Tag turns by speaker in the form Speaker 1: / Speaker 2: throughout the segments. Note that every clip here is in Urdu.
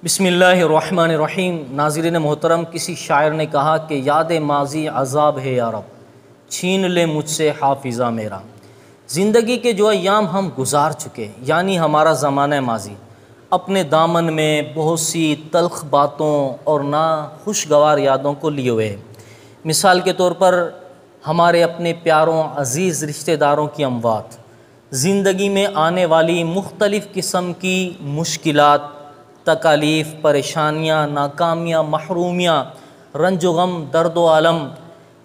Speaker 1: بسم اللہ الرحمن الرحیم۔ ناظرین محترم، کسی شاعر نے کہا کہ یاد ماضی عذاب ہے یا رب، چھین لے مجھ سے حافظہ میرا۔ زندگی کے جو ایام ہم گزار چکے، یعنی ہمارا زمانہ ماضی، اپنے دامن میں بہت سی تلخ باتوں اور نا خوشگوار یادوں کو لیے ہوئے۔ مثال کے طور پر ہمارے اپنے پیاروں عزیز رشتہ داروں کی اموات، زندگی میں آنے والی مختلف قسم کی مشکلات، تکالیف، پریشانیاں، ناکامیاں، محرومیاں، رنج و غم، درد و علم،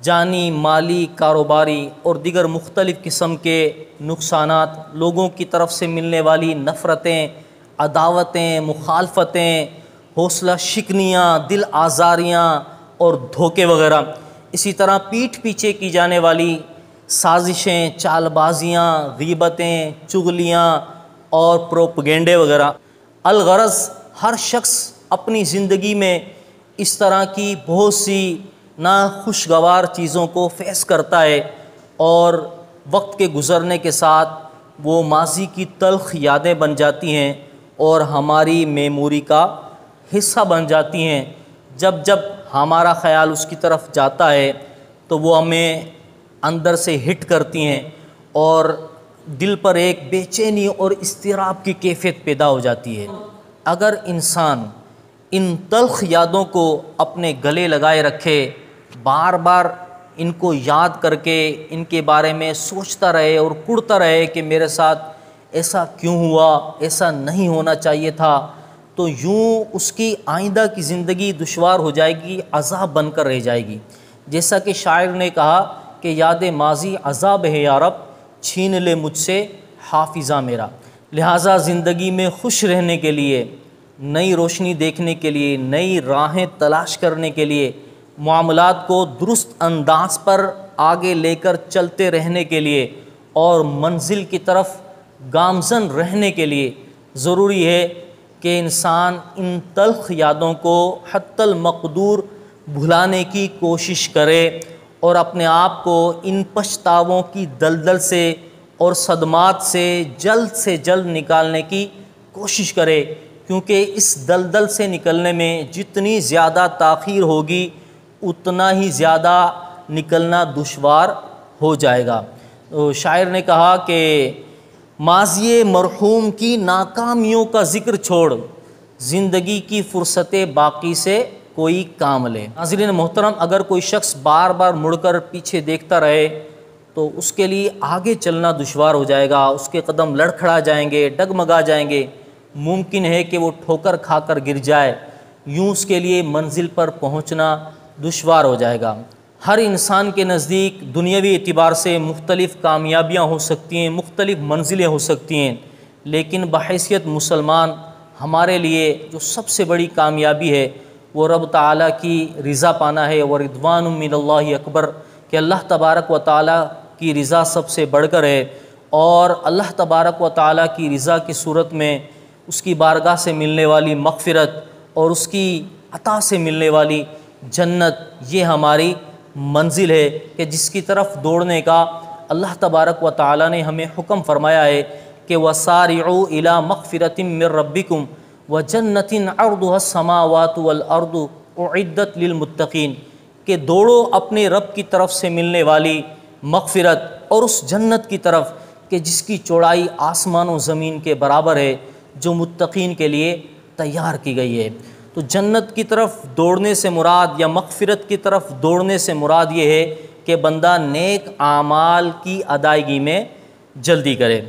Speaker 1: جانی، مالی، کاروباری اور دیگر مختلف قسم کے نقصانات، لوگوں کی طرف سے ملنے والی نفرتیں، عداوتیں، مخالفتیں، حوصلہ شکنیاں، دل آزاریاں اور دھوکے وغیرہ، اسی طرح پیٹھ پیچھے کی جانے والی سازشیں، چال بازیاں، غیبتیں، چغلیاں اور پروپیگنڈے وغیرہ۔ الغرض ہر شخص اپنی زندگی میں اس طرح کی بہت سی ناخوشگوار چیزوں کو فیس کرتا ہے، اور وقت کے گزرنے کے ساتھ وہ ماضی کی تلخ یادیں بن جاتی ہیں اور ہماری میموری کا حصہ بن جاتی ہیں۔ جب جب ہمارا خیال اس کی طرف جاتا ہے تو وہ ہمیں اندر سے ہٹ کرتی ہیں اور دل پر ایک بے چینی اور اضطراب کی کیفیت پیدا ہو جاتی ہے۔ اگر انسان ان تلخ یادوں کو اپنے گلے لگائے رکھے، بار بار ان کو یاد کر کے ان کے بارے میں سوچتا رہے اور کڑتا رہے کہ میرے ساتھ ایسا کیوں ہوا، ایسا نہیں ہونا چاہیے تھا، تو یوں اس کی آئندہ کی زندگی دشوار ہو جائے گی، عذاب بن کر رہ جائے گی۔ جیسا کہ شاعر نے کہا کہ یاد ماضی عذاب ہے یا رب، چھین لے مجھ سے حافظہ میرا۔ لہٰذا زندگی میں خوش رہنے کے لیے، نئی روشنی دیکھنے کے لیے، نئی راہیں تلاش کرنے کے لیے، معاملات کو درست انداز پر آگے لے کر چلتے رہنے کے لیے اور منزل کی طرف گامزن رہنے کے لیے ضروری ہے کہ انسان ان تلخ یادوں کو حتی المقدور بھلانے کی کوشش کرے اور اپنے آپ کو ان پچھتاووں کی دلدل سے اور صدمات سے جلد نکالنے کی کوشش کرے، کیونکہ اس دلدل سے نکلنے میں جتنی زیادہ تاخیر ہوگی اتنا ہی زیادہ نکلنا دشوار ہو جائے گا۔ شاعر نے کہا کہ ماضی مرحوم کی ناکامیوں کا ذکر چھوڑ، زندگی کی فرصت باقی سے کوئی کام لے۔ ناظرین محترم، اگر کوئی شخص بار بار مڑ کر پیچھے دیکھتا رہے تو اس کے لیے آگے چلنا دشوار ہو جائے گا، اس کے قدم لڑکھڑا جائیں گے، ڈگمگا جائیں گے، ممکن ہے کہ وہ ٹھوکر کھا کر گر جائے، یوں اس کے لیے منزل پر پہنچنا دشوار ہو جائے گا۔ ہر انسان کے نزدیک دنیاوی اعتبار سے مختلف کامیابیاں ہو سکتی ہیں، مختلف منزلیں ہو سکتی ہیں، لیکن بحیثیت مسلمان ہمارے لیے جو سب سے بڑی کامیابی ہے وہ رب تعالیٰ کی رضا پانا ہے، وَرِضْوَانٌ مِّنَ اللَّهِ اکبر، کہ اللہ تبارک و تعالیٰ کی رضا سب سے بڑھ کر ہے، اور اللہ تبارک و تعالیٰ کی رضا کی صورت میں اس کی بارگاہ سے ملنے والی مغفرت اور اس کی عطا سے ملنے والی جنت، یہ ہماری منزل ہے کہ جس کی طرف دوڑنے کا اللہ تبارک و تعالیٰ نے ہمیں حکم فرمایا ہے کہ وَسَارِعُوا إِلَىٰ مَغْفِرَةٍ مِّن رَبِّكُمْ وَجَنَّةٍ عَرْضُهَا السَّمَاوَاتُ وَالْأَرْضُ أُعِدَّتْ لِلْمُتَّقِينَ، کہ دوڑو اپنے رب کی طرف سے ملنے والی مغفرت اور اس جنت کی طرف کہ جس کی چوڑائی آسمان و زمین کے برابر ہے، جو متقین کے لیے تیار کی گئی ہے۔ تو جنت کی طرف دوڑنے سے مراد یا مغفرت کی طرف دوڑنے سے مراد یہ ہے کہ بندہ نیک اعمال کی ادائیگی میں جلدی کرے۔